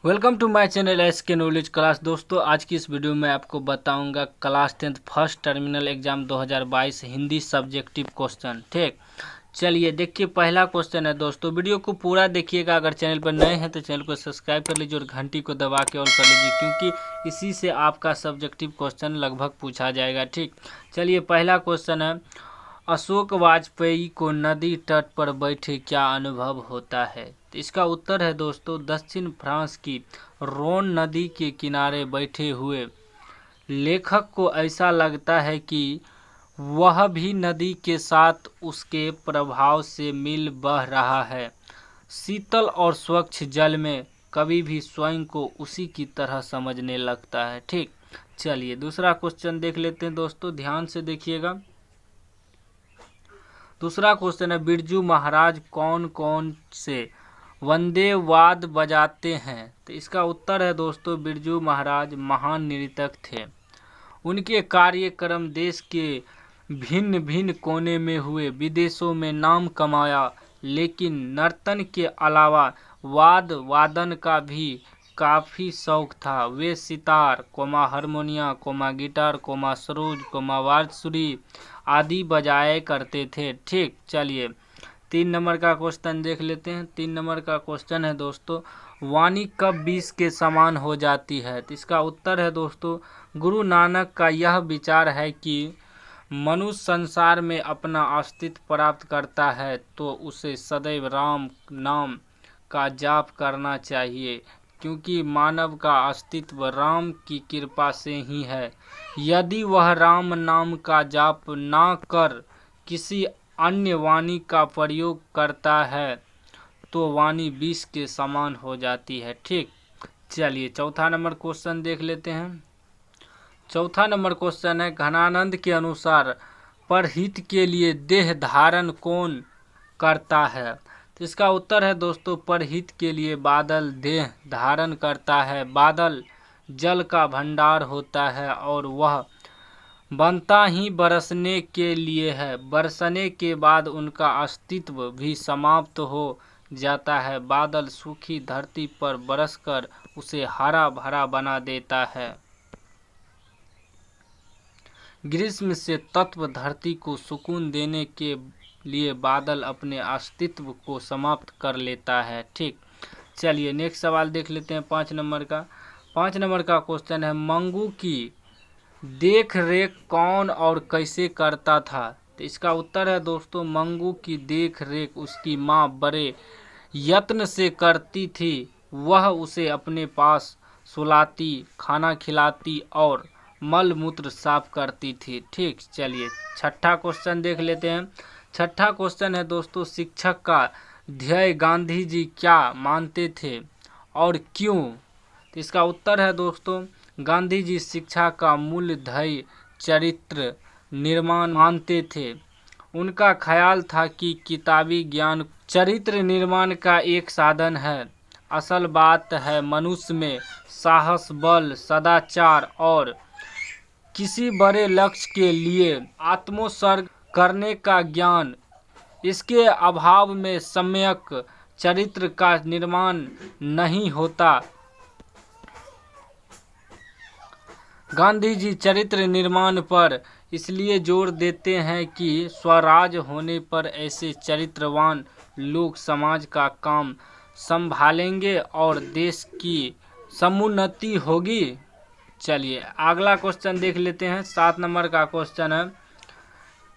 Welcome to my channel SK knowledge class. दोस्तों, आज की इस वीडियो में आपको बताऊंगा class 10th first terminal exam 2022 Hindi subjective question. ठीक, चलिए देखिए, पहला क्वेश्चन है दोस्तों। वीडियो को पूरा देखिएगा। अगर चैनल पर नए हैं तो चैनल को सब्सक्राइब कर लीजिए और घंटी को दबा के ऑन कर लीजिए, क्योंकि इसी से आपका सब्जेक्टिव क्वेश्चन लगभग पूछा जाएगा। ठीक, चलिए पहला क्वेश्चन है, अशोक वाजपेयी को नदी तट पर बैठे क्या अनुभव होता है? तो इसका उत्तर है दोस्तों, दक्षिण फ्रांस की रोन नदी के किनारे बैठे हुए लेखक को ऐसा लगता है कि वह भी नदी के साथ उसके प्रभाव से मिल बह रहा है। शीतल और स्वच्छ जल में कभी भी स्वयं को उसी की तरह समझने लगता है। ठीक, चलिए दूसरा क्वेश्चन देख लेते हैं दोस्तों, ध्यान से देखिएगा। दूसरा क्वेश्चन है, बिरजू महाराज कौन कौन से वंदे वाद्य बजाते हैं? तो इसका उत्तर है दोस्तों, बिरजू महाराज महान नर्तक थे। उनके कार्यक्रम देश के भिन्न भिन्न कोने में हुए, विदेशों में नाम कमाया। लेकिन नर्तन के अलावा वाद्य वादन का भी काफ़ी शौक था। वे सितार, हारमोनिया, गिटार, सरोज, बांसुरी आदि बजाया करते थे। ठीक, चलिए 3 नंबर का क्वेश्चन देख लेते हैं। 3 नंबर का क्वेश्चन है दोस्तों, वाणी कब विष के समान हो जाती है? तो इसका उत्तर है दोस्तों, गुरु नानक का यह विचार है कि मनुष्य संसार में अपना अस्तित्व प्राप्त करता है तो उसे सदैव राम नाम का जाप करना चाहिए, क्योंकि मानव का अस्तित्व राम की कृपा से ही है। यदि वह राम नाम का जाप ना कर किसी अन्य वाणी का प्रयोग करता है तो वाणी विष के समान हो जाती है। ठीक, चलिए चौथा नंबर क्वेश्चन देख लेते हैं। चौथा नंबर क्वेश्चन है, घनानंद के अनुसार परहित के लिए देह धारण कौन करता है? तो इसका उत्तर है दोस्तों, परहित के लिए बादल देह धारण करता है। बादल जल का भंडार होता है और वह बनता ही बरसने के लिए है। बरसने के बाद उनका अस्तित्व भी समाप्त हो जाता है। बादल सूखी धरती पर बरसकर उसे हरा भरा बना देता है। ग्रीष्म से तत्व धरती को सुकून देने के लिए बादल अपने अस्तित्व को समाप्त कर लेता है। ठीक, चलिए नेक्स्ट सवाल देख लेते हैं 5 नंबर का। 5 नंबर का क्वेश्चन है, मंगू की देख रेख कौन और कैसे करता था? तो इसका उत्तर है दोस्तों, मंगू की देख रेख उसकी माँ बड़े यत्न से करती थी। वह उसे अपने पास सुलाती, खाना खिलाती और मल मूत्र साफ करती थी। ठीक, चलिए छठा क्वेश्चन देख लेते हैं। छठा क्वेश्चन है दोस्तों, शिक्षक का ध्येय गांधी जी क्या मानते थे और क्यों? तो इसका उत्तर है दोस्तों, गांधी जी शिक्षा का मूल ध्येय चरित्र निर्माण मानते थे। उनका ख्याल था कि किताबी ज्ञान चरित्र निर्माण का एक साधन है। असल बात है मनुष्य में साहस, बल, सदाचार और किसी बड़े लक्ष्य के लिए आत्मोत्सर्ग करने का ज्ञान। इसके अभाव में सम्यक चरित्र का निर्माण नहीं होता। गांधी जी चरित्र निर्माण पर इसलिए जोर देते हैं कि स्वराज होने पर ऐसे चरित्रवान लोग समाज का काम संभालेंगे और देश की समुन्नति होगी। चलिए अगला क्वेश्चन देख लेते हैं। 7 नंबर का क्वेश्चन है,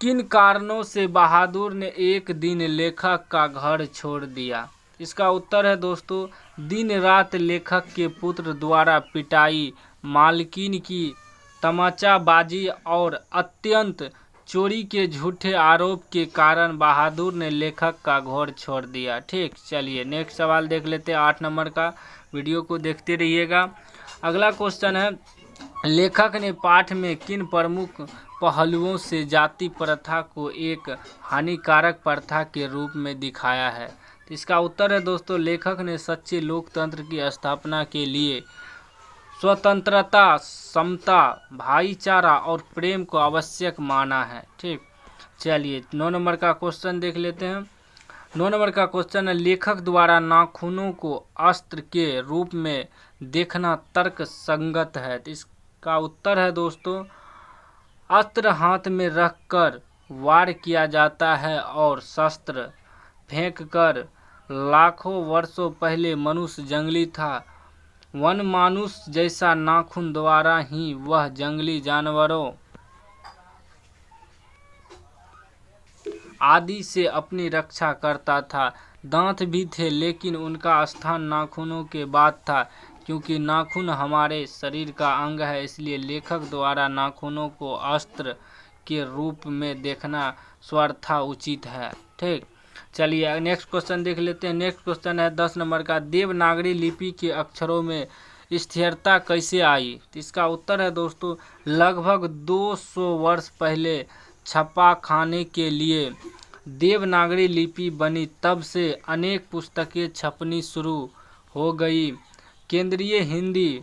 किन कारणों से बहादुर ने एक दिन लेखक का घर छोड़ दिया? इसका उत्तर है दोस्तों, दिन रात लेखक के पुत्र द्वारा पिटाई, मालकिन की तमाचाबाजी और अत्यंत चोरी के झूठे आरोप के कारण बहादुर ने लेखक का घर छोड़ दिया। ठीक, चलिए नेक्स्ट सवाल देख लेते हैं 8 नंबर का। वीडियो को देखते रहिएगा। अगला क्वेश्चन है, लेखक ने पाठ में किन प्रमुख पहलुओं से जाति प्रथा को एक हानिकारक प्रथा के रूप में दिखाया है? तो इसका उत्तर है दोस्तों, लेखक ने सच्चे लोकतंत्र की स्थापना के लिए स्वतंत्रता, समता, भाईचारा और प्रेम को आवश्यक माना है। ठीक, चलिए 9 नंबर का क्वेश्चन देख लेते हैं। 9 नंबर का क्वेश्चन है, लेखक द्वारा नाखूनों को अस्त्र के रूप में देखना तर्क संगत है। तो इसका उत्तर है दोस्तों, अस्त्र हाथ में रखकर वार किया जाता है और शस्त्र फेंककर। लाखों वर्षों पहले मनुष्य जंगली था, वन मानुष जैसा नाखून द्वारा ही वह जंगली जानवरों आदि से अपनी रक्षा करता था। दांत भी थे लेकिन उनका स्थान नाखूनों के बाद था, क्योंकि नाखून हमारे शरीर का अंग है, इसलिए लेखक द्वारा नाखूनों को अस्त्र के रूप में देखना स्वतः उचित है। ठीक, चलिए नेक्स्ट क्वेश्चन देख लेते हैं। नेक्स्ट क्वेश्चन है 10 नंबर का, देवनागरी लिपि के अक्षरों में स्थिरता कैसे आई? तो इसका उत्तर है दोस्तों, लगभग 200 वर्ष पहले छपा खाने के लिए देवनागरी लिपि बनी, तब से अनेक पुस्तकें छपनी शुरू हो गई। केंद्रीय हिंदी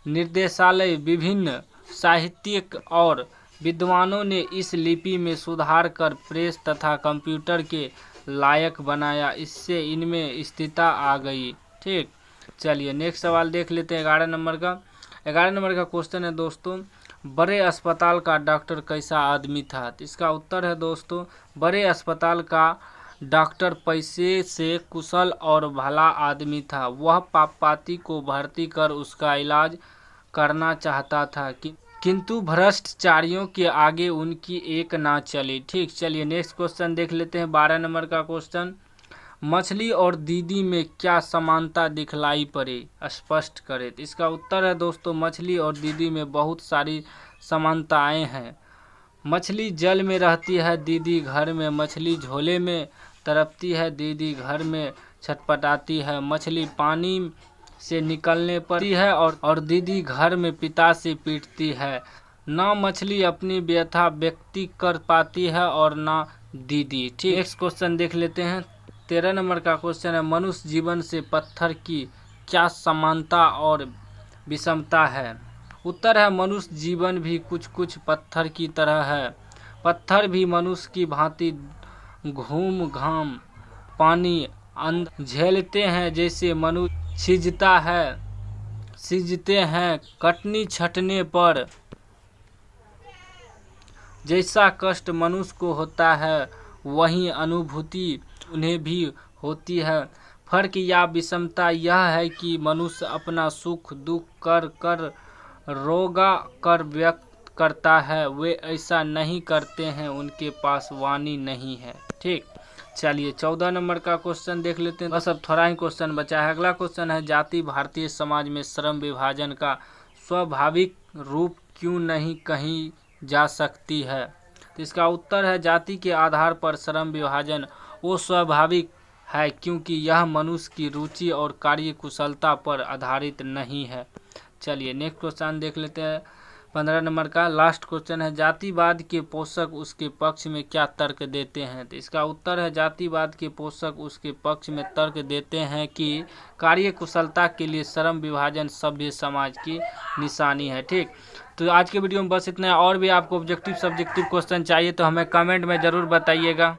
निर्देशालय विभिन्न साहित्यिक और विद्वानों ने इस लिपि में सुधार कर प्रेस तथा कंप्यूटर के लायक बनाया, इससे इनमें स्थिरता आ गई। ठीक, चलिए नेक्स्ट सवाल देख लेते हैं 11 नंबर का। 11 नंबर का क्वेश्चन है दोस्तों, बड़े अस्पताल का डॉक्टर कैसा आदमी था? तो इसका उत्तर है दोस्तों, बड़े अस्पताल का डॉक्टर पैसे से कुशल और भला आदमी था। वह पापपाती को भर्ती कर उसका इलाज करना चाहता था, किंतु भ्रष्टाचारियों के आगे उनकी एक ना चली। ठीक, चलिए नेक्स्ट क्वेश्चन देख लेते हैं 12 नंबर का क्वेश्चन, मछली और दीदी में क्या समानता दिखलाई पड़े, स्पष्ट करें। तो इसका उत्तर है दोस्तों, मछली और दीदी में बहुत सारी समानताएं हैं। मछली जल में रहती है, दीदी घर में। मछली झोले में तड़पती है, दीदी घर में छटपटाती है। मछली पानी से निकलने पर है और दीदी घर में पिता से पीटती है। ना मछली अपनी व्यथा व्यक्त कर पाती है और ना दीदी। ठीक, नेक्स्ट क्वेश्चन देख लेते हैं 13 नंबर का क्वेश्चन है, मनुष्य जीवन से पत्थर की क्या समानता और विषमता है? उत्तर है, मनुष्य जीवन भी कुछ कुछ पत्थर की तरह है। पत्थर भी मनुष्य की भांति घूम घाम पानी झेलते हैं, जैसे मनुष्य सिजते हैं कटनी छटने पर। जैसा कष्ट मनुष्य को होता है वही अनुभूति उन्हें भी होती है। फर्क या विषमता यह है कि मनुष्य अपना सुख दुख कर रोगा कर व्यक्त करता है, वे ऐसा नहीं करते हैं, उनके पास वाणी नहीं है। ठीक, चलिए 14 नंबर का क्वेश्चन देख लेते हैं, बस अब थोड़ा ही क्वेश्चन बचा है। अगला क्वेश्चन है, जाति भारतीय समाज में श्रम विभाजन का स्वाभाविक रूप क्यों नहीं कही जा सकती है? तो इसका उत्तर है, जाति के आधार पर श्रम विभाजन वो स्वाभाविक है, क्योंकि यह मनुष्य की रुचि और कार्य कुशलता पर आधारित नहीं है। चलिए नेक्स्ट क्वेश्चन देख लेते हैं 15 नंबर का, लास्ट क्वेश्चन है, जातिवाद के पोषक उसके पक्ष में क्या तर्क देते हैं? तो इसका उत्तर है, जातिवाद के पोषक उसके पक्ष में तर्क देते हैं कि कार्य कुशलता के लिए श्रम विभाजन सभ्य समाज की निशानी है। ठीक, तो आज के वीडियो में बस इतना है। और भी आपको ऑब्जेक्टिव सब्जेक्टिव क्वेश्चन चाहिए तो हमें कमेंट में ज़रूर बताइएगा।